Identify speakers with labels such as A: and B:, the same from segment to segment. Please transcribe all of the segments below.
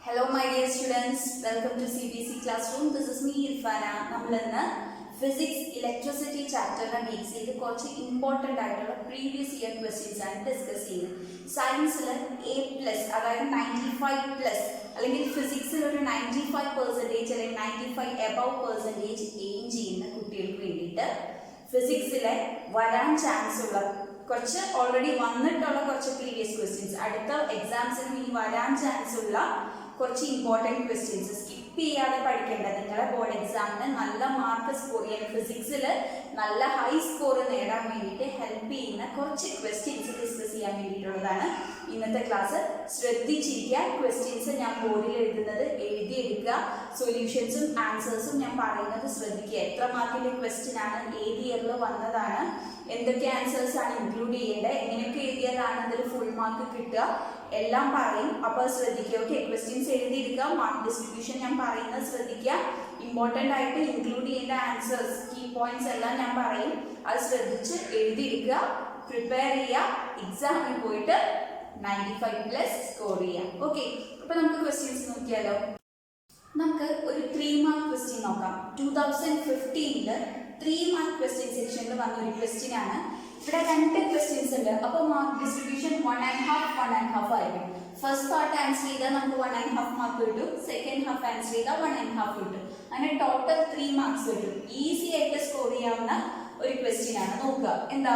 A: Hello my dear students, welcome to CBC classroom. This is me Irfana. നമ്മളന്ന് physics electricity chapter base ചെയ്ത് കുറച്ച് important ആയിട്ടുള്ള previous year questions ആണ് discuss ചെയ്യുന്നത്. സയൻസിൽ A+ അതായത് 95+ അല്ലെങ്കിൽ ഫിസിക്സിൽ ഒരു 95% അല്ലെങ്കിൽ 95 above% എയിം ചെയ്യുന്ന കുട്ടികൾക്ക് വേണ്ടിയിട്ട് ഫിസിക്സിലെ വരാൻ ചാൻസ് ഉള്ള കുറച്ച് ഓൾറെഡി വന്നിട്ടുള്ള കുറച്ച് പ്രീവിയസ് ക്വസ്റ്റ്യൻസ് അടുത്ത എക്സാംസിന് ഇനി വരാൻ ചാൻസ് ഉള്ള കുറച്ച് ഇമ്പോർട്ടൻറ്റ് ക്വസ്റ്റ്യൻസ് സ്കിപ്പ് ചെയ്യാതെ പഠിക്കേണ്ട നിങ്ങളുടെ ബോർഡ് എക്സാമിന് നല്ല മാർക്ക് സ്കോർ ചെയ്യാൻ ഫിസിക്സിൽ നല്ല ഹൈ സ്കോർ നേടാൻ വേണ്ടിയിട്ട് ഹെൽപ്പ് ചെയ്യുന്ന കുറച്ച് ക്വസ്റ്റ്യൻസ് ഡിസ്കസ് ചെയ്യാൻ വേണ്ടിയിട്ടുള്ളതാണ് ഇന്നത്തെ ക്ലാസ്. ശ്രദ്ധിച്ചിരിക്കുക, ക്വസ്റ്റ്യൻസ് ഞാൻ ബോർഡിൽ എഴുതുന്നത് എഴുതിയെടുക്കുക, സൊല്യൂഷൻസും ആൻസേഴ്സും ഞാൻ പറയുന്നത് ശ്രദ്ധിക്കുക. എത്ര മാർക്കിൻ്റെ ക്വസ്റ്റ്യൻ ആണ്, ഏത് ഇയറിൽ വന്നതാണ്, എന്തൊക്കെ ആൻസേഴ്സ് ആണ് ഇൻക്ലൂഡ് ചെയ്യേണ്ടത്, എങ്ങനെയൊക്കെ എഴുതിയാലാണ് അതിൽ ഫുൾ മാർക്ക് കിട്ടുക, എല്ലാം പറയും. അപ്പോൾ ശ്രദ്ധിക്കുക. ഓക്കെ, ക്വസ്റ്റ്യൻസ് എഴുതിയെടുക്കുക, മാർക്ക് ഡിസ്ട്രിബ്യൂഷൻ ഞാൻ പറയുന്നത് ശ്രദ്ധിക്കുക. ഇമ്പോർട്ടൻ്റ് ആയിട്ട് ഇൻക്ലൂഡ് ചെയ്യേണ്ട ആൻസേഴ്സ് കീ പോയിന്റ്സ് എല്ലാം ഞാൻ പറയും, അത് ശ്രദ്ധിച്ച് എഴുതിയെടുക്കുക, പ്രിപ്പയർ ചെയ്യുക, എക്സാമിൽ പോയിട്ട് 95+ സ്കോർ ചെയ്യാം. ഓക്കെ, അപ്പോൾ നമുക്ക് ക്വസ്റ്റ്യൻസ് നോക്കിയാലോ. നമുക്ക് ഒരു 3 മാർക്ക് ക്വസ്റ്റ്യൻ നോക്കാം. 2015 3 മാർക്ക് ക്വസ്റ്റ്യൻ സെക്ഷനിൽ വന്ന ഒരു ക്വസ്റ്റ്യൻ ആണ്. ഇവിടെ 2 ക്വസ്റ്റ്യൻസ് ഉണ്ട്. അപ്പോൾ മാർക്ക് ഡിസ്ട്രിബ്യൂഷൻ 1.5 ആയിരിക്കും. ഫസ്റ്റ് പാർട്ട് ആൻസർ ചെയ്താൽ നമുക്ക് 1.5 മാർക്ക് കിട്ടും, സെക്കൻഡ് ഹാഫ് ആൻസർ ചെയ്താൽ 1.5 കിട്ടും. അങ്ങനെ ടോട്ടൽ 3 മാർക്സ് കിട്ടും. ഈസി ആയിട്ട് സ്കോർ ചെയ്യാവുന്ന ഒരു ക്വസ്റ്റ്യൻ ആണ്. നോക്കുക, എന്താ,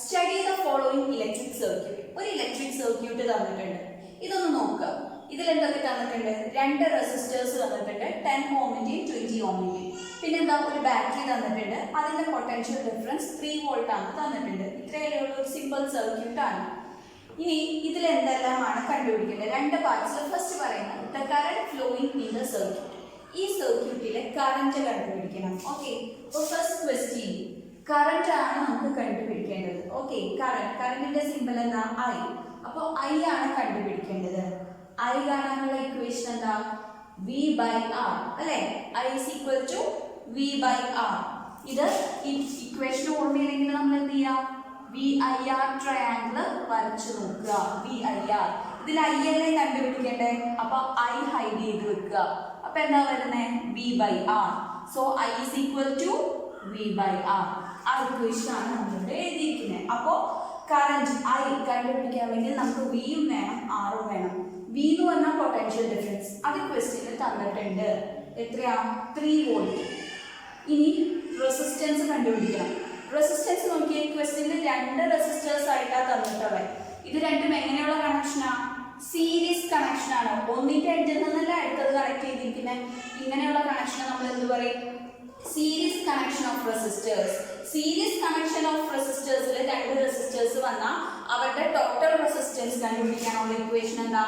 A: study the following electric circuit. ഒരു ഇലക്ട്രിക് സർക്യൂട്ട് തന്നിട്ടുണ്ട്. ഇതൊന്ന് നോക്കുക. ഇതിൽ എന്തൊക്കെ തന്നിട്ടുണ്ട്? 2 റെസിസ്റ്റേഴ്സ് തന്നിട്ടുണ്ട്, 10 ഓമിന്റെയും 20 ഓമിന്റെയും. പിന്നെന്താ, ഒരു ബാറ്ററി തന്നിട്ടുണ്ട്, അതിന്റെ പൊട്ടൻഷ്യൽ ഡിഫറൻസ് 3 വോൾട്ട് ആണ് തന്നിട്ടുണ്ട്. ഇത്രയുള്ള ഒരു സിമ്പിൾ സർക്യൂട്ട് ആണ്. ഇനി ഇതിൽ എന്തെല്ലാമാണ് കണ്ടുപിടിക്കേണ്ടത്? 2 പാർട്സിൽ ഫസ്റ്റ് പറയുന്നത് the current flowing in the circuit. ഈ സർക്യൂട്ടിലെ കറന്റ് കണ്ടുപിടിക്കണം. ഓക്കെ, അപ്പോൾ ഫസ്റ്റ് ക്വസ്റ്റ്യൻ കറന്റ് ആണ് നമുക്ക് കണ്ടുപിടിക്കേണ്ടത്. ഓക്കെ, കറന്റിന്റെ സിമ്പിൾ എന്താ? I. അപ്പോൾ I ആണ് കണ്ടുപിടിക്കേണ്ടത്. I കാണാനുള്ള ഇക്വേഷൻ എന്താ? V/R അല്ലേ? I is equal to V/R. ഇത് ഇക്വേഷൻ ഓർമ്മയില്ലെങ്കിൽ നമ്മൾ എന്ത് ചെയ്യാം? VIR ട്രയാങ്കിൾ വരച്ചു നോക്കുക. VIR ഇതിൽ I അല്ലേ കണ്ടുപിടിക്കേണ്ടേ? അപ്പൊ I ഹൈഡ് ചെയ്ത് വെക്കുക. അപ്പൊ എന്താ വരുന്നത്? V/R. So I is equal to V/R. ആ ഇക്വേഷൻ ആണ് നമ്മളിവിടെ എഴുതിയിരിക്കുന്നത്. അപ്പോൾ കറന്റ് I കണ്ടുപിടിക്കാമെങ്കിൽ നമുക്ക് Vയും വേണം Rഉം വേണം. V എന്ന് പറഞ്ഞാൽ പൊട്ടൻഷ്യൽ ഡിഫറൻസ്, അത് ക്വസ്റ്റ്യനിൽ തന്നിട്ടുണ്ട്. എത്രയാ? 3 വോൾട്ട്. ഇനി റെസിസ്റ്റൻസ് കണ്ടുപിടിക്കണം. റെസിസ്റ്റൻസ് നോക്കിയ ക്വസ്റ്റ്യനിൽ 2 റെസിസ്റ്റേഴ്സ് ആയിട്ടാണ് തന്നിട്ടുള്ളത്. ഇത് രണ്ടും എങ്ങനെയുള്ള കണക്ഷനാ? സീരീസ് കണക്ഷൻ ആണ്. ഒന്നിന്റെ എഡ്ജിൽ നിന്നല്ല അടുത്തത് കണക്ട് ചെയ്തിരിക്കുന്നത്. ഇങ്ങനെയുള്ള കണക്ഷനെ നമ്മൾ എന്ത് പറയും? Series connection of resistors. Series connection of റെസിസ്റ്റേഴ്സിൽ 2 റെസിസ്റ്റേഴ്സ് വന്നാൽ അവരുടെ ടോട്ടൽ റെസിസ്റ്റൻസ് കണ്ടുപിടിക്കാനുള്ള ഇക്വേഷൻ എന്താ?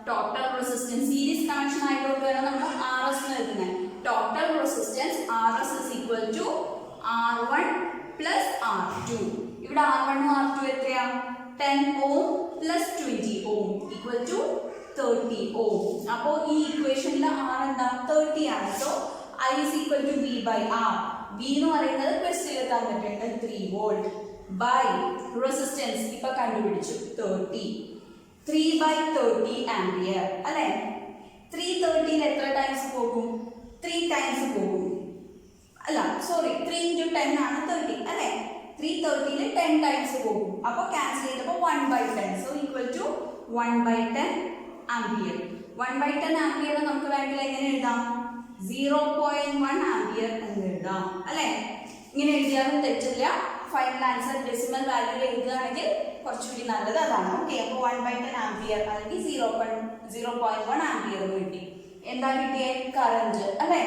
A: Total resistance. സീരീസ് കണക്ഷൻ ആയതുകൊണ്ട് വേണം നമ്മൾ RS എന്ന് എഴുതുന്നത്. Total resistance RS is equal to R1 plus R2. ഇവിടെ R1 ഉം R2 എത്രയാ? 10 ohm plus 20 ohm equal to 30 ohm. അപ്പോൾ ഈ ഇക്വേഷനിൽ R എന്താ? 30 ആണ്. So I is equal to V/R. V എന്ന് പറയുന്നത് ക്വസ്റ്റ്യനിൽ തന്നിട്ടുണ്ട് 3 വോൾട്ട് ബൈ റെസിസ്റ്റൻസ് ഇപ്പൊ കണ്ടുപിടിച്ചു 30. 3/30 ആംപിയർ അല്ലേ? 330 എത്ര ടൈംസ് പോകും? 3 ടൈംസ് പോകും. അല്ല സോറി, 3 × 10 ആണ് 30 അല്ലേ? 330 10 ടൈംസ് പോകും. അപ്പോൾ ക്യാൻസൽ ചെയ്തപ്പോൾ 1/10. So equal to 1/10 ampere. 1/10 ampere നമുക്ക് വേണമെങ്കിൽ എങ്ങനെ എഴുതാം? 0.1 ആംപിയർ എന്ന് എഴുതാം അല്ലേ? ഇങ്ങനെ എഴുതിയാലും തെറ്റില്ല. ഫൈനൽ ആൻസർ ഡെസിമൽ വാല്യൂ എഴുതുകയാണെങ്കിൽ കുറച്ചുകൂടി നല്ലത് അതാണ്. ഓക്കെ, അപ്പോൾ 1/10 ആംപിയർ അല്ലെങ്കിൽ 0.1 ആംപിയർ കിട്ടി. എന്താ കിട്ടിയേ? കറന്റ് അല്ലേ?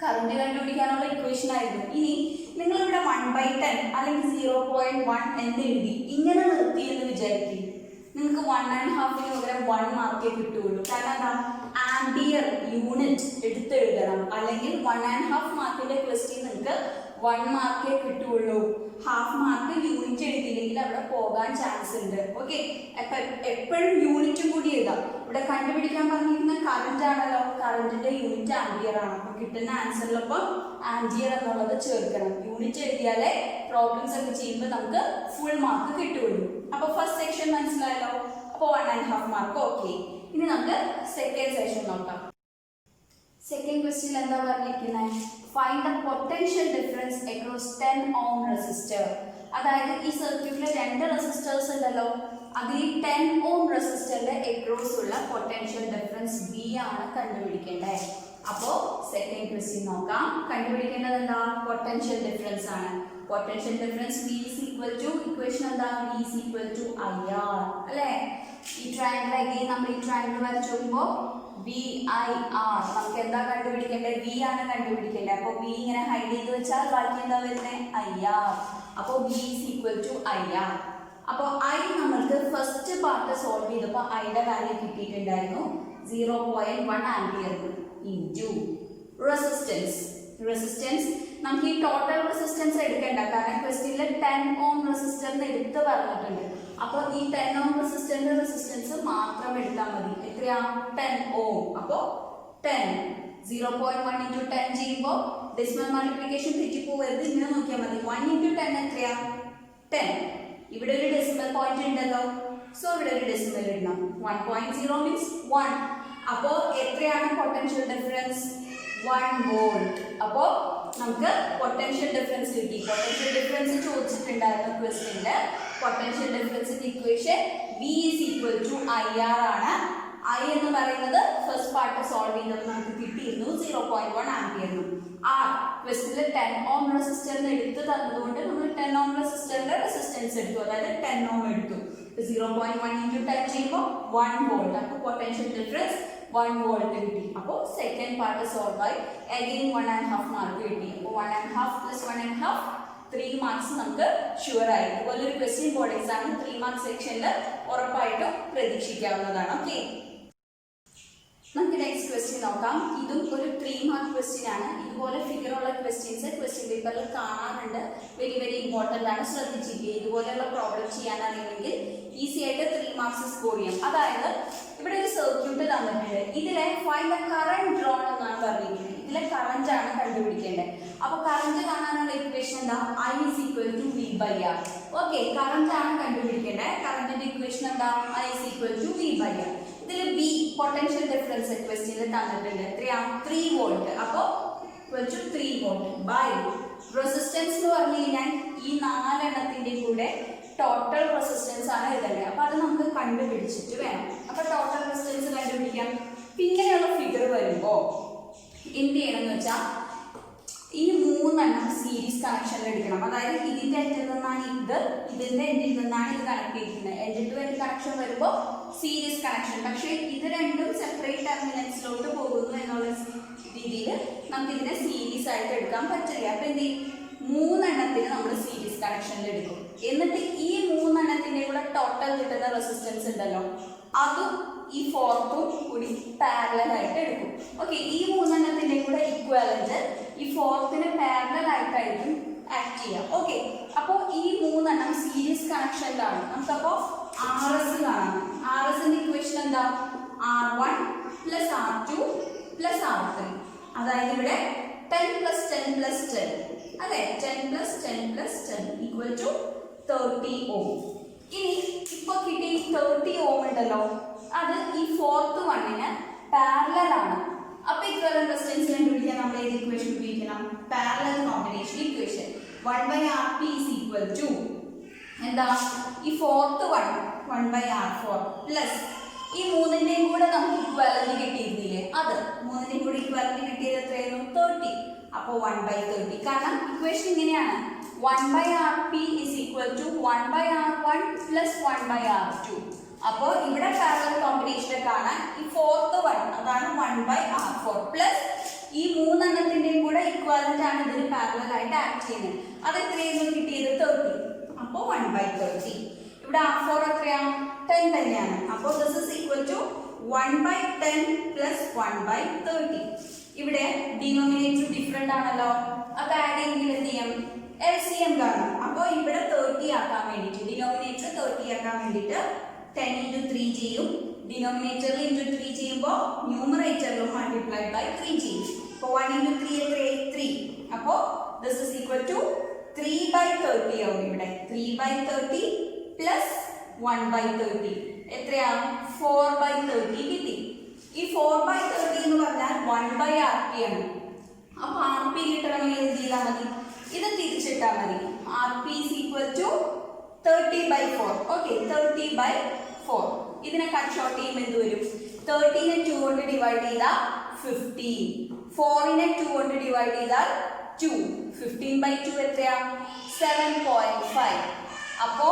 A: കറന്റ് കണ്ടുപിടിക്കാനുള്ള ഇക്വേഷൻ ആയിരുന്നു. ഇനി നിങ്ങളിവിടെ 1/10 അല്ലെങ്കിൽ 0.1 എന്ന് എഴുതി ഇങ്ങനെ നിർത്തി എന്ന് വിചാരിക്കും. നിങ്ങൾക്ക് 1.5 പകരം 1 മാർക്കേ കിട്ടുകയുള്ളൂ. കാരണം എന്താ? ആംപിയർ യൂണിറ്റ് എടുത്തെഴുതണം. അല്ലെങ്കിൽ 1.5 മാർക്കിന്റെ ക്വസ്റ്റ്യൻ നിങ്ങൾക്ക് 1 മാർക്കേ കിട്ടുകയുള്ളൂ. ഹാഫ് മാർക്ക് യൂണിറ്റ് എഴുതിയില്ലെങ്കിൽ അവിടെ പോകാൻ ചാൻസ് ഉണ്ട്. ഓക്കെ, എപ്പോഴും യൂണിറ്റും കൂടി എഴുതാം. ഇവിടെ കണ്ടുപിടിക്കാൻ പറഞ്ഞിരിക്കുന്ന കറന്റ് ആണല്ലോ, കറന്റിന്റെ യൂണിറ്റ് ആംപിയർ ആണ്. അപ്പോൾ കിട്ടുന്ന ആൻസറിലൊപ്പം ആംപിയർ എന്നുള്ളത് ചേർക്കണം. യൂണിറ്റ് എഴുതിയാലേ പ്രോബ്ലംസ് ഒക്കെ ചെയ്യുമ്പോൾ നമുക്ക് ഫുൾ മാർക്ക് കിട്ടുകയുള്ളൂ. അപ്പോൾ ഫസ്റ്റ് സെക്ഷൻ മനസ്സിലായല്ലോ. അപ്പോൾ 1.5 മാർക്ക്. ഓക്കെ, ഇനി നമുക്ക് സെക്കൻഡ് സെഷൻ നോക്കാം. സെക്കൻഡ് ക്വസ്റ്റ്യൻ എന്താ പറഞ്ഞിരിക്കുന്നത്? Find the potential difference across 10 ohm resistor. അതായത് ഈ സർക്യൂട്ടിൽ 2 റെസിസ്റ്റേഴ്സ് ഉണ്ടല്ലോ, അതിൽ 10 ഓം റെസിസ്റ്ററിന്റെ അക്രോസ് ഉള്ള പൊട്ടൻഷ്യൽ ഡിഫറൻസ് V ആണ് കണ്ടുപിടിക്കേണ്ടത്. അപ്പോൾ സെക്കൻഡ് ക്വസ്റ്റ്യൻ നോക്കാം. കണ്ടുപിടിക്കേണ്ടത് എന്താ? പൊട്ടൻഷ്യൽ ഡിഫറൻസ് ആണ്. Potential difference V is equal to equation എന്താ? V is equal to IR അല്ലേ? ഈ ട്രയാങ്കിൾ അഗൈൻ നമ്മൾ ഈ ട്രയാങ്കിൾ വരച്ചു നോക്കുമ്പോൾ VIR നമുക്ക് എന്താ കണ്ടുപിടിക്കേണ്ടത്? V ആണ് കണ്ടുപിടിക്കേണ്ടത്. അപ്പോൾ V ഇങ്ങനെ ഹൈഡ് ചെയ്ത് വെച്ചാൽ ബാക്കി എന്താ വരുന്നത്? IR. അപ്പോൾ V is equal to IR. അപ്പോൾ I നമ്മൾക്ക് ഫസ്റ്റ് പാർട്ട് സോൾവ് ചെയ്തപ്പോൾ ഐയുടെ വാല്യൂ കിട്ടിയിട്ടുണ്ടായിരുന്നു 0.1 ആംപിയർ ഇൻറ്റു റെസിസ്റ്റൻസ് നമുക്ക് ഈ ടോട്ടൽ റെസിസ്റ്റൻസ് എടുക്കേണ്ട, കാരണം ക്വസ്റ്റ്യനിൽ 10 ഓം റെസിസ്റ്ററിന് എടുത്ത് പറഞ്ഞിട്ടുണ്ട്. അപ്പോൾ ഈ 10 ഓം റെസിസ്റ്ററിന്റെ റെസിസ്റ്റൻസ് മാത്രം എടുത്താൽ മതി. എത്രയാ? 10 ഓം. അപ്പോൾ 10 0.1 into 10 ചെയ്യുമ്പോൾ ഡെസിമൽ മൾട്ടിപ്ലിക്കേഷൻ തെറ്റിപ്പോവരുത്, ഇങ്ങനെ നോക്കിയാൽ മതി. 1 into 10 എത്രയാ? 10. ഇവിടെ ഒരു ഡെസിമൽ പോയിന്റ് ഉണ്ടല്ലോ, സോ ഇവിടെ ഒരു ഡെസിമൽ ഇടണം. 1.0 മീൻസ് 1. അപ്പോൾ എത്രയാണ് പൊട്ടൻഷ്യൽ ഡിഫറൻസ്? 1 വോൾട്ട്. അപ്പോൾ നമുക്ക് പൊട്ടൻഷ്യൽ ഡിഫറൻസ് കിട്ടി. പൊട്ടൻഷ്യൽ ഡിഫറൻസ് ചോദിച്ചിട്ടുണ്ടായിരുന്നു ക്വസ്റ്റ്യനിൽ. പൊട്ടൻഷ്യൽ ഡിഫറൻസിന്റെ equation V is equal to IR ആണ്. I എന്ന് പറയുന്നത് ഫസ്റ്റ് പാർട്ട് സോൾവ് ചെയ്തപ്പോൾ നമുക്ക് കിട്ടിയിരുന്നു 0.1 ആംപിയർ. R ക്വസ്റ്റ്യനിൽ 10 ഓം റെസിസ്റ്ററിന് എടുത്ത് തന്നതുകൊണ്ട് നമ്മൾ 10 ഓം റെസിസ്റ്ററിന്റെ റെസിസ്റ്റൻസ് എടുത്തു, അതായത് 10 ഓം എടുത്തു. 0.1 into 10 ചെയ്യുമ്പോൾ 1 വോൾട്ട്. അപ്പോൾ പൊട്ടൻഷ്യൽ ഡിഫറൻസ് 1 വോൾട്ട് കിട്ടി. അപ്പോൾ സെക്കൻഡ് പാർട്ട് സോൾവ് ആയി. അഗൈൻ 1.5 മാർക്ക് കിട്ടി. അപ്പോൾ 1.5 plus 1.5 3 മാർക്സ് നമുക്ക് ഷുവർ ആയി. അതുപോലെ ഒരു ക്വസ്റ്റ്യൻ ബോർഡ് എക്സാമിന് 3 മാർക്ക് സെക്ഷനിൽ ഉറപ്പായിട്ടും പ്രതീക്ഷിക്കാവുന്നതാണ്. ഓക്കെ, നമുക്ക് നെക്സ്റ്റ് ക്വസ്റ്റ്യൻ നോക്കാം. ഇതും ഒരു 3 മാർക്ക് ക്വസ്റ്റ്യൻ ആണ്. ഇതുപോലെ ഫിഗർ ഉള്ള ക്വസ്റ്റ്യൻസ് ക്വസ്റ്റ്യൻ പേപ്പറിൽ കാണാറുണ്ട്. വെരി ഇമ്പോർട്ടൻ്റ് ആണ്, ശ്രദ്ധിച്ചിരിക്കുക. ഇതുപോലെയുള്ള പ്രോബ്ലം ചെയ്യാൻ അറിയുമെങ്കിൽ ഈസി ആയിട്ട് 3 മാർക്സ് സ്കോർ ചെയ്യാം. അതായത് ഇവിടെ ഒരു സർക്യൂട്ട് തന്നിട്ടുണ്ട്. ഇതിലെ ഫൈൻഡ് ദ കറന്റ് ഡ്രോൺ എന്നാണ് പറഞ്ഞിരിക്കുന്നത്. ഇതിലെ കറന്റ് ആണ് കണ്ടുപിടിക്കേണ്ടത്. അപ്പോൾ കറന്റ് കാണാനുള്ള ഇക്വേഷൻ എന്താ? I is equal to V/R. Okay, current ആണ് കണ്ടുപിടിക്കേണ്ടത്. കറന്റിന്റെ ഇക്വേഷൻ എന്താ? I is equal to V/R. ഇതിൽ B പൊട്ടൻഷ്യൽ ഡിഫറൻസ് ക്വസ്റ്റ്യനിൽ തന്നിട്ടുണ്ട്. എത്രയാ? 3 വോൾട്ട്. അപ്പോൾ 3 വോൾട്ട് ബൈ റെസിസ്റ്റൻസ് എന്ന് പറഞ്ഞു കഴിഞ്ഞാൽ ഈ 4 എണ്ണത്തിന്റെ കൂടെ ടോട്ടൽ റെസിസ്റ്റൻസ് ആണ് എഴുതേണ്ടത്. അപ്പോൾ അത് നമുക്ക് കണ്ടുപിടിച്ചിട്ട് വേണം. അപ്പോൾ ടോട്ടൽ റെസിസ്റ്റൻസ് കണ്ടുപിടിക്കാം. ഇങ്ങനെയുള്ള ഫിഗർ വരുമ്പോൾ എന്ത് ചെയ്യണമെന്ന് വെച്ചാൽ ഈ 3 എണ്ണം സീരീസ് കണക്ഷനിൽ എടുക്കണം. അതായത് ഇതിന്റെ എൻഡിൽ നിന്നാണ് ഇതിന്റെ എൻഡിൽ നിന്നാണ് ഇത് കണക്ട് ചെയ്തിരിക്കുന്നത്. എൻഡ് ടു എൻഡ് കണക്ഷൻ വരുമ്പോൾ സീരീസ് കണക്ഷൻ. പക്ഷേ ഇത് രണ്ടും സെപ്പറേറ്റ് ടെർമിനൽസിലോട്ട് പോകുന്നു എന്നുള്ള രീതിയിൽ നമുക്ക് ഇതിനെ സീരീസ് ആയിട്ട് എടുക്കാൻ പറ്റില്ല. അപ്പൊ എന്ത് ചെയ്യും? 3 എണ്ണത്തിന് നമ്മൾ സീരീസ് കണക്ഷനിൽ എടുക്കും. എന്നിട്ട് ഈ 3 എണ്ണത്തിന്റെ കൂടെ ടോട്ടൽ കിട്ടുന്ന റെസിസ്റ്റൻസ് ഉണ്ടല്ലോ, അതും ഈ 4ത്തും കൂടി പാരലൽ ആയിട്ട് എടുക്കും. ഓക്കെ, ഈ 3 എണ്ണത്തിന്റെ കൂടെ ഇക്വാലന്റ് ഈ 4ത്തിന് പാരലൽ ആയിട്ടായിരിക്കും ആക്ട് ചെയ്യുക. ഓക്കെ, അപ്പോൾ ഈ 3 എണ്ണം സീരീസ് കണക്ഷനിലാണ്. നമുക്കപ്പോൾ RS കാണാം. RSന്റെ ഇക്വേഷൻ എന്താ? R1 plus R2 plus R3. അതായത് ഇവിടെ 10 plus 10 plus 10 അതെ, 10 plus 10 plus 10 equal to 30 ohm. ഇനി ഇപ്പൊ കിട്ടിയ 30 ohm ഉണ്ടല്ലോ, അത് ഈ 4th വണ്ണിന് പാരലൽ ആണ്. അപ്പൊ ഇക്വലന്റ് റെസിസ്റ്റൻസ് കണ്ടുപിടിക്കാൻ നമ്മൾ ഏത് ഇക്വേഷൻ ഉപയോഗിക്കണം? Parallel combination equation. 1/Rp is equal to എന്താ? ഈ 4th വൺ 1/R4 പ്ലസ് ഈ 3ന്റെയും കൂടെ നമുക്ക് ഇക്വാലന്റ് കിട്ടിയിരുന്നില്ലേ, അത് 3ന്റെയും കൂടെ ഇക്വാലന്റ് കിട്ടിയത് എത്രയായിരുന്നു? 30. അപ്പോൾ 1/30. കാരണം ഇക്വേഷൻ ഇങ്ങനെയാണ്, 1/Rp is equal to 1/R1 plus 1/R2. അപ്പോൾ ഇവിടെ പാരലൽ കോമ്പിനേഷനിൽ കാണാൻ ഈ 4th വൺ അതാണ് 1/R4 പ്ലസ് ഈ 3 എണ്ണത്തിന്റെയും കൂടെ ഇക്വാലന്റ് ആണ് ഇതിന് പാരലൽ ആയിട്ട് ആക്ട് ചെയ്യുന്നത്. അത് എത്രയായിരുന്നു കിട്ടിയത്? 30. അപ്പോൾ 1/30. ഇവിടെ R4 എത്രയാ? 10 തന്നെയാണ്. അപ്പോൾ this is equal to 1/10 plus 1/30. ഇവിടെ ഡിനോമിനേറ്റർ ഡിഫറെന്റ് ആണല്ലോ, അപ്പൊ ആഡ് ചെയ്യുമെങ്കിൽ എന്ത് ചെയ്യാം? LCM കാണും. അപ്പോൾ ഇവിടെ 30 ആക്കാൻ വേണ്ടിയിട്ട് ഡിനോമിനേറ്റർ 30 ആക്കാൻ വേണ്ടിയിട്ട് 10 into 3 ചെയ്യും. ഡിനോമിനേറ്ററിൽ into 3 ചെയ്യുമ്പോൾ ന്യൂമറേറ്ററിലും മൾട്ടിപ്ലൈഡ് ബൈ 3 ചെയ്യും. അപ്പോൾ 1 into 3 എത്രയായി? 3. അപ്പോൾ this is equal to 3/30 ആവും. ഇവിടെ 3/30 plus 1/30 എത്രയാ 4/30 കിട്ടി. ഈ 4/30 എന്ന് പറഞ്ഞാൽ 1/RP ആണ്. അപ്പൊ RP കിട്ടണമെങ്കിൽ എന്ത് ചെയ്താൽ മതി? ഇത് തിരിച്ചിട്ടാൽ മതി. RP is equal to 30/4. Okay, 30/4. ഇതിനെ കട്ട് ഷോർട്ട് ചെയ്യുമ്പോൾ എന്ത് വരും? 30നെ 2 കൊണ്ട് ഡിവൈഡ് ചെയ്താൽ 15. 4നെ 2 കൊണ്ട് ഡിവൈഡ് ചെയ്താൽ 2. 15/2 എത്രയാ? 7.5. അപ്പോ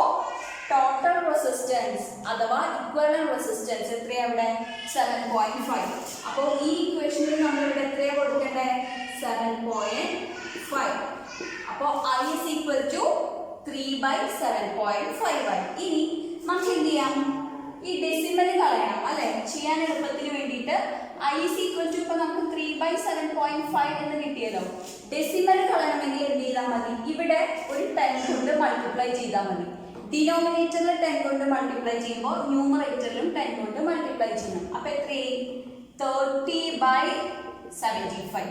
A: ടോട്ടൽ റെസിസ്റ്റൻസ് അഥവാ ഇക്വലന്റ് റെസിസ്റ്റൻസ് എത്രയാ ഇവിടെ? 7.5. അപ്പോൾ ഈ ഇക്വേഷനിൽ നമ്മൾ ഇവിടെ എത്രയാ കൊടുക്കേണ്ടത്? 7.5. അപ്പോൾ I is equal to 3/7.5. ഇനി നമുക്ക് എന്ത് ചെയ്യാം? ഈ ഡെസിമൽ കളയണം അല്ലെ? ചെയ്യാൻ എളുപ്പത്തിന് വേണ്ടിയിട്ട് I is equal to ഇപ്പൊ നമുക്ക് 3/7.5 എന്ന് കിട്ടിയല്ലോ. ഡെസിമൽ കളയണമെങ്കിൽ എന്ത് ചെയ്താൽ മതി? ഇവിടെ ഒരു 10 കൊണ്ട് മൾട്ടിപ്ലൈ ചെയ്താൽ മതി. ഡിനോമിനേറ്ററിൽ 10 കൊണ്ട് മൾട്ടിപ്ലൈ ചെയ്യുമ്പോൾ ന്യൂമറേറ്ററിലും 10 കൊണ്ട് മൾട്ടിപ്ലൈ ചെയ്യണം. അപ്പൊ എത്രയായി? 30/75.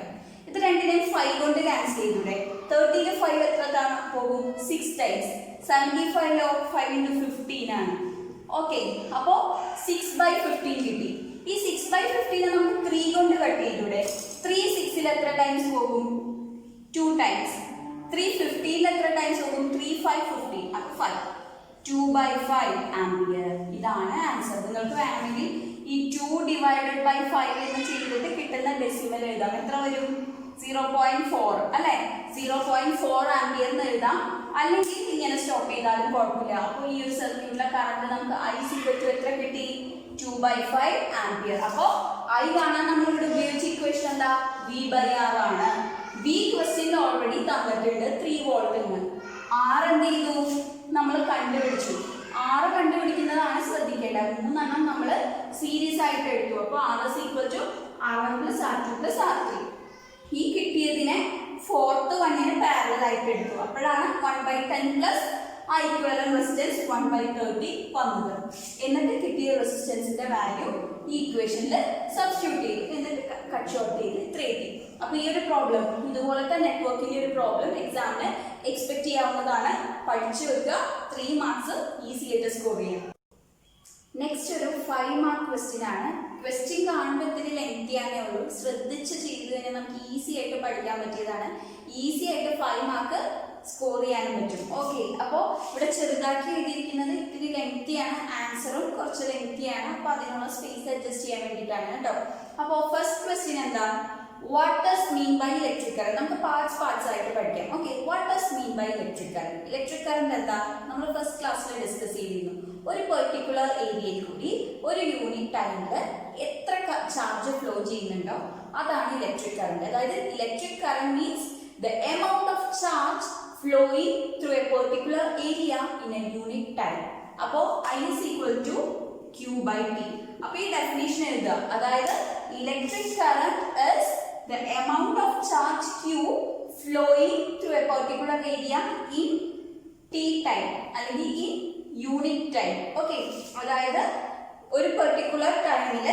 A: ഇത് രണ്ടിനെയും 5 കൊണ്ട് ക്യാൻസൽ ചെയ്തൂടെ? 30ൽ 5 എത്ര തവണ പോകും? 6 ടൈംസ്. 75 5 × 15 ആണ്. ഓക്കെ, അപ്പോ 6/15 കിട്ടി. ഈ 6/15 നമുക്ക് 3 കൊണ്ട് കട്ട് ചെയ്തൂടെ? 3 6ൽ എത്ര ടൈംസ് പോകും? 2 ടൈംസ്. 3 15ൽ എത്ര ടൈംസ് പോകും? 3 5 15. അപ്പൊ 5. 2/5 ആംപിയർ. ഇതാണ് ആൻസർ. നിങ്ങൾക്ക് വേണമെങ്കിൽ ഈ 2/5 എന്ന് ചെയ്തിട്ട് കിട്ടുന്ന ഡെസിമൽ എഴുതാം. എത്ര വരും? 0.4 അല്ലെ? 0.4 ആംപിയർ എന്ന് എഴുതാം. അല്ലെങ്കിൽ ഇങ്ങനെ സ്റ്റോപ്പ് ചെയ്താലും കുഴപ്പമില്ല. അപ്പോൾ ഈ ഒരു സർക്യൂട്ടിലെ കറണ്ട് നമുക്ക് I is equal to എത്ര കിട്ടി? 2/5 ആംപിയർ. അപ്പോൾ I കാണാൻ നമ്മൾ ഇവിടെ ഉപയോഗിച്ച ഇക്വേഷൻ എന്താ? V/R ആണ്. V ക്വസ്റ്റ്യൻ ഓൾറെഡി തന്നിട്ടുണ്ട് 3 വോൾട്ട് എന്ന്. R എന്ത് ചെയ്തു? നമ്മൾ കണ്ടുപിടിച്ചു. R കണ്ടുപിടിക്കുന്നതാണ് ശ്രദ്ധിക്കേണ്ടത്. 3 എണ്ണം നമ്മൾ സീരീസ് ആയിട്ട് എടുത്തു. അപ്പോൾ R is equal to R1 + R2 + R3. ഈ കിട്ടിയതിനെ 4th വണ്ണിന് പാരലൽ ആയിട്ട് എടുത്തു. അപ്പോഴാണ് 1/10 + ആ ഇക്വലന്റ് റെസിസ്റ്റൻസ് 1/30 വന്നത്. എന്നിട്ട് കിട്ടിയ റെസിസ്റ്റൻസിന്റെ വാല്യൂ ഈ ഇക്വേഷനിൽ സബ്സ്റ്റിറ്റ്യൂട്ട് ചെയ്തു. എന്നിട്ട് കട്ട് ഷോർട്ട് ചെയ്ത് 380. അപ്പൊ ഈ ഒരു പ്രോബ്ലം, ഇതുപോലത്തെ നെറ്റ്വർക്കിന്റെ ഒരു പ്രോബ്ലം എക്സാമിന് എക്സ്പെക്ട് ചെയ്യാവുന്നതാണ്. പഠിച്ചു വെക്കുക. 3 മാർക്സ് ഈസി ആയിട്ട് സ്കോർ ചെയ്യാം. നെക്സ്റ്റ് ഒരു 5 മാർക്ക് ക്വസ്റ്റ്യൻ ആണ്. ക്വസ്റ്റ്യൻ കാണുമ്പോൾ ഇത്തിരി ലെങ്തി ആണേ ഉള്ളൂ. ശ്രദ്ധിച്ച് ചെയ്തു കഴിഞ്ഞാൽ നമുക്ക് ഈസി ആയിട്ട് പഠിക്കാൻ പറ്റിയതാണ്. ഈസി ആയിട്ട് 5 മാർക്ക് സ്കോർ ചെയ്യാനും പറ്റും. ഓക്കെ, അപ്പോൾ ഇവിടെ ചെറുതാക്കി എഴുതിയിരിക്കുന്നത് ഇത്തിരി ലെങ്തിയാണ്. ആൻസറും കുറച്ച് ലെങ്തിയാണ്. അപ്പോൾ അതിനുള്ള സ്പേസ് അഡ്ജസ്റ്റ് ചെയ്യാൻ വേണ്ടിയിട്ടാണ് കേട്ടോ. അപ്പോൾ ഫസ്റ്റ് ക്വസ്റ്റ്യൻ എന്താ? What does mean by electric current? നമുക്ക് പാർട്സ് ആയിട്ട് പഠിക്കാം. Okay, what does mean by electric current? Electric current എന്താ? നമ്മൾ ഫസ്റ്റ് ക്ലാസ്സിൽ ഡിസ്കസ് ചെയ്തിരുന്നു. ഒരു പെർട്ടിക്കുലർ ഏരിയയിൽ കൂടി ഒരു യൂണിറ്റ് ടൈമിൽ എത്ര ചാർജ് ഫ്ലോ ചെയ്യുന്നുണ്ടോ അതാണ് ഇലക്ട്രിക് കറന്റ്. അതായത് electric current means the amount of charge flowing through a particular area in a unit time. അപ്പോൾ I is equal to Q/T. അപ്പോൾ ഈ ഡെഫിനിഷൻ എഴുതുക. അതായത് electric current is the amount of charge Q flowing through a particular area in T time അല്ലെങ്കിൽ in unit time. Okay, അതായത് ഒരു particular ടൈമിൽ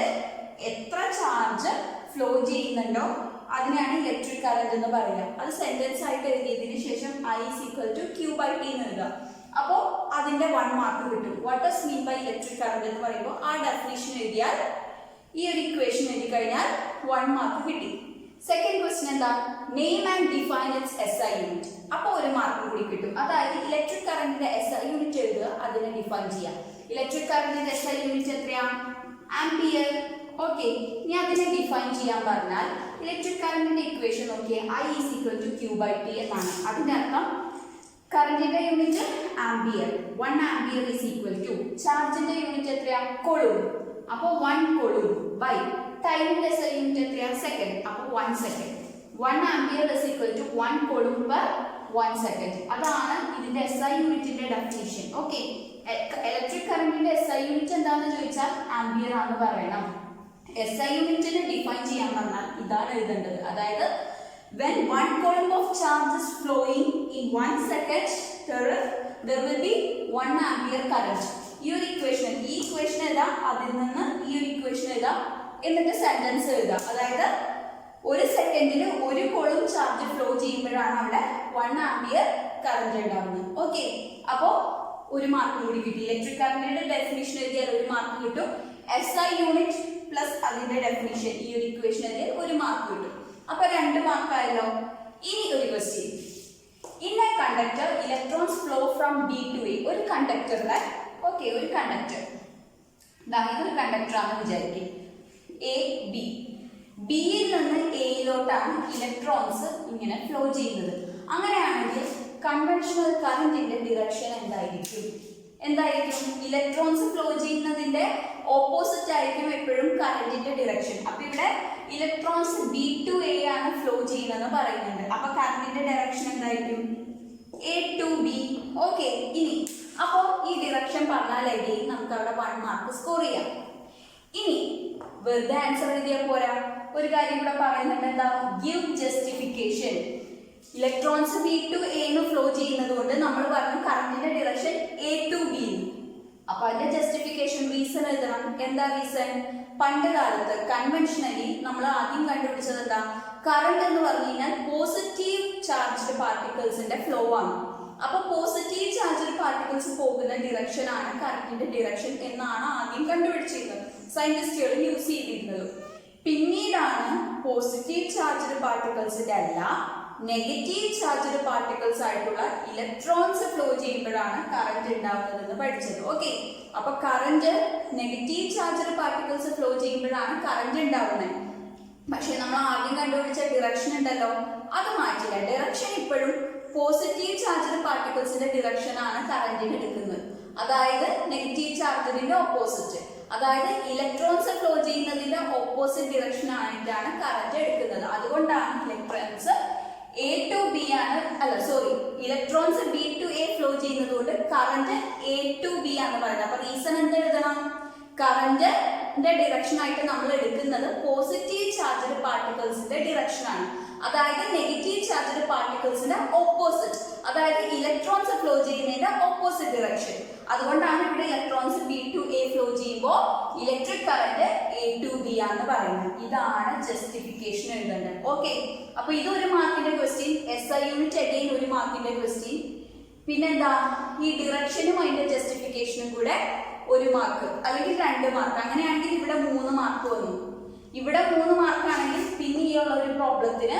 A: എത്ര ചാർജ് ഫ്ലോ ചെയ്യുന്നുണ്ടോ അതിനാണ് ഇലക്ട്രിക് കറന്റ് എന്ന് പറയുക. അത് സെന്റൻസ് ആയിട്ട് എഴുതിയതിനു ശേഷം I is equal to Q/T എന്ന് എഴുതുക. അപ്പോൾ അതിന്റെ 1 മാർക്ക് കിട്ടും. What does mean by electric current എന്ന് പറയുമ്പോൾ ആ ഡെഫിനിഷൻ എഴുതിയാൽ ഈ ഒരു ഇക്വേഷൻ എഴുതി കഴിഞ്ഞാൽ 1 മാർക്ക് കിട്ടി. സെക്കൻഡ് ക്വസ്റ്റ്യൻ എന്താ? Name and define it's SI unit. അപ്പോൾ 1 മാർക്ക് കൂടി കിട്ടും. അതായത് ഇലക്ട്രിക് കറന്റിന്റെ SI യൂണിറ്റ് എഴുതുക, അതിനെ ഡിഫൈൻ ചെയ്യാം. ഇലക്ട്രിക് കറന്റിന്റെ SI യൂണിറ്റ് എത്രയാണ്? ആംപിയർ. ഓക്കെ, ഇനി അതിനെ ഡിഫൈൻ ചെയ്യാൻ പറഞ്ഞാൽ ഇലക്ട്രിക് കറന്റിന്റെ ഇക്വേഷൻ നോക്കിയേ. I is equal to Q/T എന്നാണ്. അതിന്റെ അർത്ഥം കറന്റിന്റെ unit ampere. 1 ampere is equal to ചാർജിന്റെ യൂണിറ്റ് എത്രയാ? കൊളൂം. അപ്പോൾ 1 കൊളൂം ബൈ ടൈമിന്റെ SI യൂണിറ്റ് എത്രയാ? സെക്കൻഡ്. അപ്പോൾ 1 second. 1 ampere is equal to 1 കൊളൂം per 1 second. അതാണ് ഇതിന്റെ SI യൂണിറ്റിന്റെ ഡെഫിനിഷൻ. ഓക്കെ, ഇലക്ട്രിക് കറന്റിന്റെ SI യൂണിറ്റ് എന്താണെന്ന് ചോദിച്ചാൽ ആംപിയർ ആണെന്ന് പറയണം. SI യൂണിറ്റിനെ ഡിഫൈൻ ചെയ്യാൻ പറഞ്ഞാൽ ഇതാണ് എഴുതേണ്ടത്. അതായത് when 1 coulomb of charge is flowing in 1 second, there will be 1 ampere current. ഈ ഒരു ഇക്വേഷൻ എഴുതാം, അതിൽ നിന്ന് ഈ ഒരു ഇക്വേഷൻ എഴുതാം, എന്നിട്ട് സെന്റൻസ് എഴുതാം. അതായത് 1 സെക്കൻഡിൽ 1 coulomb ചാർജ് ഫ്ലോ ചെയ്യുമ്പോഴാണ് അവിടെ 1 ആംപിയർ കറന്റ് ഉണ്ടാവുന്നത്. ഓക്കെ, അപ്പോൾ ഒരു മാർക്ക് കൂടി കിട്ടി. ഇലക്ട്രിക് കറന്റിന്റെ ഡെഫിനിഷൻ എഴുതിയാൽ ഒരു മാർക്ക് കിട്ടും. SI യൂണിറ്റ് പ്ലസ് അതിന്റെ ഡെഫിനിഷൻ ഈ ഒരു ഇക്വേഷൻ എഴുതിയാൽ ഒരു മാർക്ക് കിട്ടും. അപ്പൊ 2 മാർക്കായല്ലോ. ഇനി ഒരു question. In A conductor electrons flow from B to A. ഒരു കണ്ടക്ടറിലെ ഒരു കണ്ടക്ടർ ഇതൊരു കണ്ടക്ടർ ആണെന്ന് വിചാരിക്കും. A B. ബിയിൽ നിന്ന് എയിലോട്ടാണ് ഇലക്ട്രോൺസ് ഇങ്ങനെ ഫ്ലോ ചെയ്യുന്നത്. അങ്ങനെയാണെങ്കിൽ കൺവെൻഷണൽ കറന്റിന്റെ ഡിറക്ഷൻ എന്തായിരിക്കും? ഇലക്ട്രോൺസ് ഫ്ലോ ചെയ്യുന്നതിന്റെ ഓപ്പോസിറ്റ് ആയിരിക്കും എപ്പോഴും കറന്റിന്റെ ഡിറക്ഷൻ. അപ്പൊ ഇവിടെ ഇലക്ട്രോൺസ് B to A ആണ് ഫ്ലോ ചെയ്യുന്നതെന്ന് പറയുന്നുണ്ട്. അപ്പൊ കറന്റിന്റെ ഡയറക്ഷൻ എന്തായിരിക്കും? A to B. ഓക്കെ. ഇനി അപ്പോ ഈ ഡിറക്ഷൻ പറഞ്ഞാൽ നമുക്ക് അവിടെ 1 മാർക്ക് സ്കോർ ചെയ്യാം. ഇനി വെറുതെ ആൻസർ എഴുതിയാൽ പോരാ, ഒരു കാര്യം ഇവിടെ പറയുന്നുണ്ട്. എന്താ? Give justification. Electrons B to A ന്ന് ഫ്ലോ ചെയ്യുന്നത് കൊണ്ട് നമ്മൾ പറഞ്ഞു കറന്റിന്റെ ഡിറക്ഷൻ A to B. അപ്പൊ അതിന്റെ ജസ്റ്റിഫിക്കേഷൻ റീസൺ എഴുതണം. എന്താ റീസൺ? പണ്ട് കാലത്ത് കൺവെൻഷനലി നമ്മൾ ആദ്യം കണ്ടുപിടിച്ചത് എന്താ? കറന്റ് എന്ന് പറഞ്ഞു കഴിഞ്ഞാൽ പോസിറ്റീവ് ചാർജ്ഡ് പാർട്ടിക്കിൾസിന്റെ ഫ്ലോ ആണ്. അപ്പൊ പോസിറ്റീവ് ചാർജ്ഡ് പാർട്ടിക്കിൾസ് പോകുന്ന ഡിറക്ഷൻ ആണ് കറന്റിന്റെ ഡിറക്ഷൻ എന്നാണ് ആദ്യം കണ്ടുപിടിച്ചിരുന്നത്, സയന്റിസ്റ്റുകൾ യൂസ് ചെയ്തിരുന്നത്. പിന്നീടാണ് പോസിറ്റീവ് ചാർജ്ഡ് പാർട്ടിക്കിൾസിന്റെ അല്ല നെഗറ്റീവ് ചാർജ്ഡ് പാർട്ടിക്കിൾസ് ആയിട്ടുള്ള ഇലക്ട്രോൺസ് ഫ്ലോ ചെയ്യുമ്പോഴാണ് കറന്റ് ഉണ്ടാവുന്നതെന്ന് പഠിച്ചത്. ഓക്കെ. അപ്പൊ current negative charged particles flow ചെയ്യുമ്പോഴാണ് കറന്റ് ഉണ്ടാവുന്നത്. പക്ഷെ നമ്മൾ ആദ്യം കണ്ടുപിടിച്ച ഡിറക്ഷൻ ഉണ്ടല്ലോ, അത് മാറ്റില്ല. ഡിറക്ഷൻ ഇപ്പോഴും പോസിറ്റീവ് ചാർജ്ഡ് പാർട്ടിക്കിൾസിന്റെ ഡിറക്ഷൻ ആണ് കറന്റിന് എടുക്കുന്നത്. അതായത് നെഗറ്റീവ് ചാർജിന്റെ ഓപ്പോസിറ്റ്, അതായത് ഇലക്ട്രോൺസ് ഫ്ലോ ചെയ്യുന്നതിന്റെ ഓപ്പോസിറ്റ് ഡിറക്ഷൻ ആയിട്ടാണ് കറന്റ് എടുക്കുന്നത്. അതുകൊണ്ടാണ് ഇലക്ട്രോൺസ് A to B ആണ്, electrons B to A flow ചെയ്യുന്നത് കൊണ്ട് കറന്റ് A to B ആണ് പറയുന്നത്. അപ്പൊ റീസൺ എന്ത് എഴുതണം? കറന്റിന്റെ ഡിറക്ഷൻ ആയിട്ട് നമ്മൾ എടുക്കുന്നത് പോസിറ്റീവ് ചാർജ്ഡ് പാർട്ടിക്കിൾസിന്റെ ഡിറക്ഷൻ ആണ്. അതായത് നെഗറ്റീവ് ചാർജ്ഡ് പാർട്ടിക്കിൾസിന്റെ ഓപ്പോസിറ്റ്, അതായത് ഇലക്ട്രോൺസ് ഫ്ലോ ചെയ്യുന്നതിന്റെ ഓപ്പോസിറ്റ് ഡിറക്ഷൻ. അതുകൊണ്ടാണ് ഇവിടെ electrons B to A flow ചെയ്യുമ്പോൾ electric current A to B ആണെന്ന് പറയുന്നത്. ഇതാണ് ജസ്റ്റിഫിക്കേഷൻ എഴുതേണ്ടത്. ഓക്കെ. അപ്പൊ ഇതൊരു മാർക്കിന്റെ ക്വസ്റ്റ്യൻ. SI യൂണിറ്റ് അഗൈൻ ഒരു മാർക്കിന്റെ ക്വസ്റ്റ്യൻ. പിന്നെന്താ? ഈ ഡിറക്ഷനും അതിന്റെ ജസ്റ്റിഫിക്കേഷനും കൂടെ 1 മാർക്ക് അല്ലെങ്കിൽ 2 മാർക്ക്. അങ്ങനെയാണെങ്കിൽ ഇവിടെ 3 മാർക്ക് വന്നു. ഇവിടെ 3 മാർക്കാണെങ്കിൽ പിന്നെ ഈ ഉള്ള ഒരു പ്രോബ്ലത്തിന്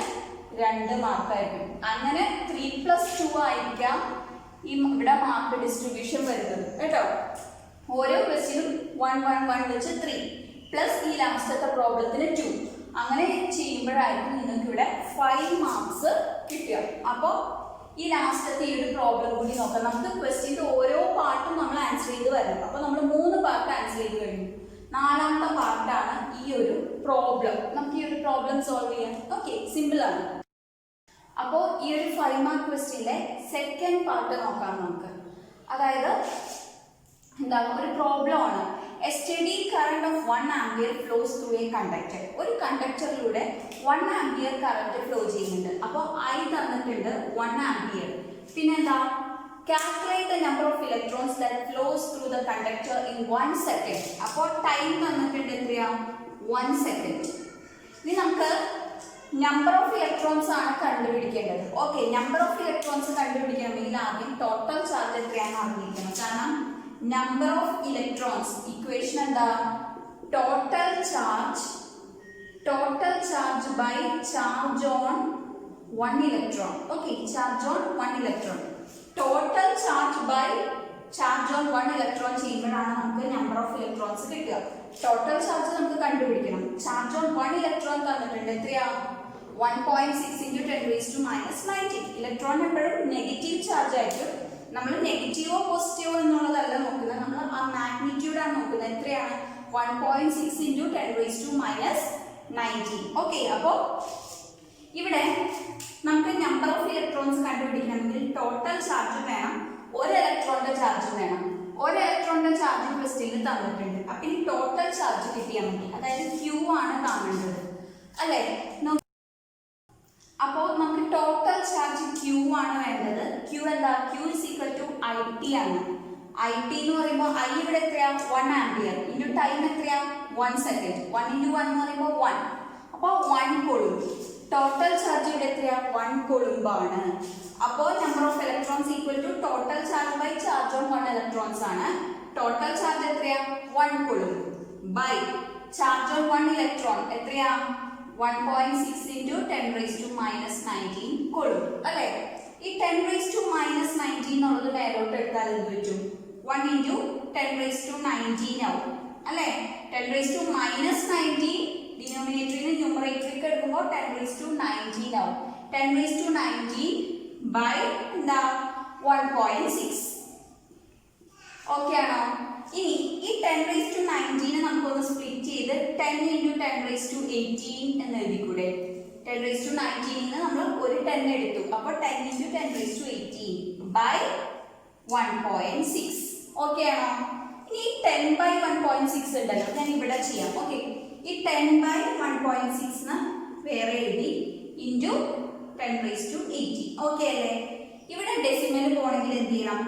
A: 2 മാർക്കായിരിക്കും. അങ്ങനെ 3+2 ആയിരിക്കാം ഈ ഇവിടെ മാർക്ക് ഡിസ്ട്രിബ്യൂഷൻ വരുന്നത് കേട്ടോ. ഓരോ ക്വസ്റ്റ്യനും 1 1 1 വെച്ച് 3 പ്ലസ് ഈ ലാസ്റ്റത്തെ പ്രോബ്ലത്തിന് 2. അങ്ങനെ ചെയ്യുമ്പോഴായിരിക്കും നിങ്ങൾക്ക് ഇവിടെ 5 മാർക്സ് കിട്ടുക. അപ്പോൾ ഈ ലാസ്റ്റത്തെ ഈ ഒരു പ്രോബ്ലം കൂടി നോക്കാം. നമുക്ക് ക്വസ്റ്റ്യൻ്റെ ഓരോ പാർട്ടും നമ്മൾ ആൻസർ ചെയ്ത് വരണം. അപ്പോൾ നമ്മൾ 3 പാർട്ട് ആൻസർ ചെയ്ത് കഴിഞ്ഞു. 4ാമത്തെ പാർട്ടാണ് ഈ ഒരു പ്രോബ്ലം. നമുക്ക് ഈ ഒരു പ്രോബ്ലം സോൾവ് ചെയ്യാം. ഓക്കെ, സിമ്പിൾ ആണ്. അപ്പോൾ ഈ ഒരു 5 മാർക്ക് ക്വസ്റ്റ്യൻ്റെ സെക്കൻഡ് പാർട്ട് നോക്കാം നമുക്ക്. അതായത് എന്താണ്? ഒരു പ്രോബ്ലം ആണ്. A steady current of 1 ampere flows through a conductor. ഒരു കണ്ടക്ടറിലൂടെ 1 ampere കറന്റ് ഫ്ലോ ചെയ്യുന്നുണ്ട്. അപ്പോൾ I തന്നിട്ടുണ്ട് 1 ampere. പിന്നെന്താ? Calculate the number of electrons that flows through the conductor in 1 second. അപ്പോൾ ടൈം തന്നിട്ടുണ്ട് എത്രയാ? 1 second. ഇനി നമുക്ക് നമ്പർ ഓഫ് ഇലക്ട്രോൺസ് ആണ് കണ്ടുപിടിക്കേണ്ടത്. ഓക്കെ, നമ്പർ ഓഫ് ഇലക്ട്രോൺസ് കണ്ടുപിടിക്കണമെങ്കിൽ ആദ്യം ടോട്ടൽ ചാർജ് എത്രയാണെന്ന് അറിഞ്ഞിരിക്കണം. കാരണം നമ്പർ ഓഫ് ഇലക്ട്രോൺസ് ഇക്വേഷൻ എന്താ? Total charge by charge on 1 electron. Okay, charge on 1 electron. Total charge by charge on 1 electron ചെയ്യുമ്പോഴാണ് നമുക്ക് നമ്പർ ഓഫ് ഇലക്ട്രോൺസ് കിട്ടുക. ടോട്ടൽ ചാർജ് നമുക്ക് കണ്ടുപിടിക്കണം. ചാർജ് ഓൺ 1 ഇലക്ട്രോൺ തന്നിട്ടുണ്ട്. എത്രയാ? 1.6 × 10⁻⁻90. ഇലക്ട്രോൺ എപ്പോഴും നെഗറ്റീവ് ചാർജ് ആയിരിക്കും. നമ്മൾ നെഗറ്റീവോ പോസിറ്റീവോ എന്നുള്ളതല്ല നോക്കുന്നത്, നമ്മൾ ആ മാഗ്നിറ്റ്യൂഡ് ആണ് നോക്കുന്നത്. എത്രയാണ്? 1.6 × 10⁻90. ഓക്കെ, അപ്പോൾ ഇവിടെ നമുക്ക് നമ്പർ ഓഫ് ഇലക്ട്രോൺസ് കണ്ടുപിടിക്കണമെങ്കിൽ ടോട്ടൽ ചാർജ് വേണം, 1 ഇലക്ട്രോണിന്റെ ചാർജ് വേണം. 1 ഇലക്ട്രോണിന്റെ ചാർജ് ക്വസ്റ്റ്യനിൽ തന്നിട്ടുണ്ട്. അപ്പൊ ഈ ടോട്ടൽ ചാർജ് കിട്ടിയാൽ മതി. അതായത് Q ആണ് കാണേണ്ടത് അല്ലേ? അപ്പോൾ നമുക്ക് ടോട്ടൽ ചാർജ് Q ആണ് വേണ്ടത്. Q എന്താ? Q = IT ആണ്. IT എന്ന് പറയുമ്പോൾ I ഇവിടെ എത്രയാ? 1 ആംപിയർ ഇൻറ്റു ടൈം എത്രയാ? 1 സെക്കൻഡ്. 1 × 1 എന്ന് പറയുമ്പോൾ 1. അപ്പോൾ 1 കൊള്ളും. ടോട്ടൽ ചാർജ് ഇവിടെ എത്രയാ 1 coulomb ആണ്. അപ്പോൾ number of electrons equal to total charge by charge on 1 electrons ആണ്. ടോട്ടൽ ചാർജ് എത്രയാ 1 coulomb by charge on 1 electron എത്രയാ 1.6 into 10 raised to minus 19 coulomb അല്ലേ. ഈ 10 raised to minus 19 എന്നുള്ളത് മേലോട്ട് എടുത്താൽ എന്ത് പറ്റും 1 into 10 raised to 19 ആവും അല്ലേ. 10 raised to minus 19 ഡിനോമിനേറ്ററിന് ന്യൂമറേറ്ററിലേക്ക് എടുക്കുമ്പോൾ 10 raised to 19 ആവും. 10 raised to 19 by എന്താ 1.6 ഓക്കെ ആണോ. ഇനി ഈ 10 raised to 19 നമുക്കൊന്ന് സ്പ്ലിറ്റ് ചെയ്ത് 10 into 10 raised to 18 എന്ന് എഴുതിക്കൂടെ. 10 raised to 19 നമ്മൾ ഒരു 10 എടുത്തു. അപ്പോൾ 10 into 10 raised to 18 by 1.6 okay ആണോ. ഇനി 10 by 1.6 ഉണ്ടല്ലോ, ഞാൻ ഇവിടെ ചെയ്യാം. ഓക്കെ, ഈ 10 by 1.6 വേറെ എഴുതി ഇൻറ്റു 10 raised to 18 ഓക്കെ അല്ലേ. ഇവിടെ ഡെസിമൽ പോകണമെങ്കിൽ എന്ത് ചെയ്യണം,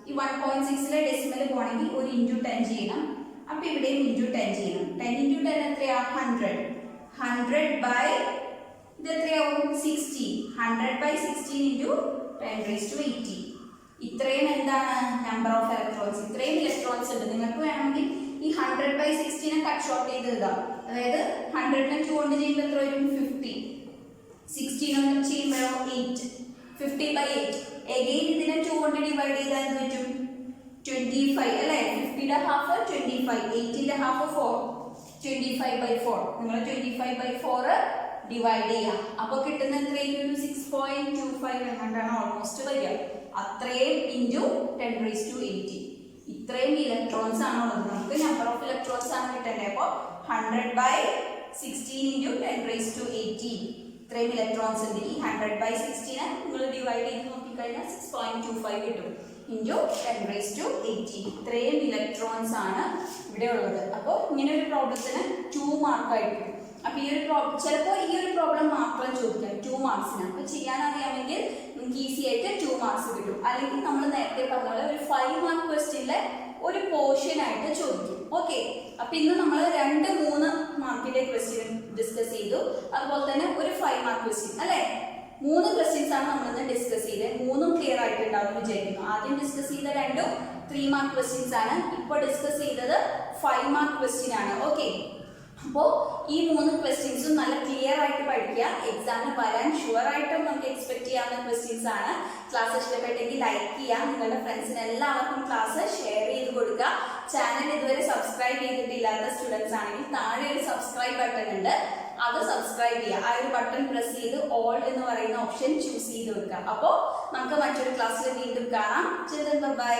A: ഈ 1.6 ഡെസിമൽ പോകണമെങ്കിൽ ഒരു ഇൻറ്റു 10 ചെയ്യണം. അപ്പൊ ഇവിടെയും ഇൻറ്റു 10 ചെയ്യണം. 10 into 10 എത്രയാ 100 ബൈ ഇത് എത്രയാവും 60. 100 by 16 into 10 raised to 80. ഇത്രയും എന്താണ് നമ്പർ ഓഫ് ഇലക്ട്രോൺസ്, ഇത്രയും ഇലക്ട്രോൺസ് ഉണ്ട്. നിങ്ങൾക്ക് വേണമെങ്കിൽ ഈ 100 by 16 കട്ട് ഷോർട്ട് ചെയ്ത് എഴുതാം. അതായത് 100 2 കൊണ്ട് ചെയ്യുമ്പോൾ എത്ര വരും 50, 16 കൊണ്ട് ചെയ്യുമ്പോഴോ 8, 50 by 8. എഗെയിൻ ഇതിനെ 2 കൊണ്ട് ഡിവൈഡ് ചെയ്താൽ എന്ത് പറ്റും 25 അല്ലേ. 50ന്റെ ഹാഫ് 25, 8ന്റെ ഹാഫ് 4, 25 by 4. നിങ്ങൾ 25 by 4 ഡിവൈഡ് ചെയ്യാം. അപ്പോൾ കിട്ടുന്ന എത്രയും 6.25 എങ്ങാണ്ടാണ് ഓൾമോസ്റ്റ് വരിക. അത്രയും ഇൻറ്റു 10 raised to 80. ഇത്രയും ഇലക്ട്രോൺസ് ആണ് ഉള്ളത്. നമുക്ക് നമ്പർ ഓഫ് ഇലക്ട്രോൺസ് ആണ് കിട്ടേണ്ടത്. അപ്പോൾ 100 by 16 into 10 raised to 80 ഇത്രയും ഇലക്ട്രോൺസ് ഉണ്ട്. ഈ 100 by 16 നിങ്ങൾ ഡിവൈഡ് ചെയ്ത് നോക്കിക്കഴിഞ്ഞാൽ 6.25 കിട്ടും ഇൻറ്റു 10 raised to 80. ഇത്രയും ഇലക്ട്രോൺസ് ആണ് ഇവിടെ ഉള്ളത്. അപ്പോൾ ഇങ്ങനെ ഒരു പ്രോബ്ലത്തിന് 2 മാർക്കായിരിക്കും. അപ്പൊ ഈ ഒരു ചിലപ്പോൾ ഈ ഒരു പ്രോബ്ലം മാത്രം ചോദിക്കാം 2 മാർക്സിന്. അപ്പൊ ചെയ്യാൻ അറിയാമെങ്കിൽ നമുക്ക് ഈസി ആയിട്ട് 2 മാർക്സ് കിട്ടും. അല്ലെങ്കിൽ നമ്മൾ നേരത്തെ പറഞ്ഞ പോലെ ഒരു 5 മാർക്ക് ക്വസ്റ്റ്യനിലെ ഒരു പോർഷൻ ആയിട്ട് ചോദിക്കും. ഓക്കെ, അപ്പൊ ഇന്ന് നമ്മൾ 2-3 മാർക്കിന്റെ ക്വസ്റ്റ്യൻ ഡിസ്കസ് ചെയ്തു. അതുപോലെ തന്നെ ഒരു 5 മാർക്ക് ക്വസ്റ്റ്യൻ അല്ലെ. 3 ക്വസ്റ്റ്യൻസ് ആണ് നമ്മൾ ഇന്ന് ഡിസ്കസ് ചെയ്തത്. 3ഉം ക്ലിയർ ആയിട്ടുണ്ടാവും വിചാരിക്കുന്നു. ആദ്യം ഡിസ്കസ് ചെയ്ത 2 3 മാർക്ക് ക്വസ്റ്റ്യൻസ് ആണ്. ഇപ്പോൾ ഡിസ്കസ് ചെയ്തത് 5 മാർക്ക് ക്വസ്റ്റ്യൻ ആണ്. ഓക്കെ, അപ്പോൾ ഈ 3 ക്വസ്റ്റ്യൻസും നല്ല ക്ലിയർ ആയിട്ട് പഠിക്കുക. എക്സാമിന് വരാൻ ഷുവർ ആയിട്ടും നമുക്ക് എക്സ്പെക്ട് ചെയ്യാവുന്ന ക്വസ്റ്റ്യൻസ് ആണ്. ക്ലാസ് ഇഷ്ടപ്പെട്ടെങ്കിൽ ലൈക്ക് ചെയ്യുക. നിങ്ങളുടെ ഫ്രണ്ട്സിന് എല്ലാവർക്കും ക്ലാസ് ഷെയർ ചെയ്ത് കൊടുക്കുക. ചാനൽ ഇതുവരെ സബ്സ്ക്രൈബ് ചെയ്തിട്ടില്ലാത്ത സ്റ്റുഡൻസ് ആണെങ്കിൽ താഴെ ഒരു സബ്സ്ക്രൈബ് ബട്ടൺ ഉണ്ട്, അത് സബ്സ്ക്രൈബ് ചെയ്യുക. ആ ഒരു ബട്ടൺ പ്രസ് ചെയ്ത് ഓൾ എന്ന് പറയുന്ന ഓപ്ഷൻ ചൂസ് ചെയ്ത് വെക്കുക. അപ്പോൾ നമുക്ക് മറ്റൊരു ക്ലാസ്സിൽ വീണ്ടും കാണാം. ബൈ.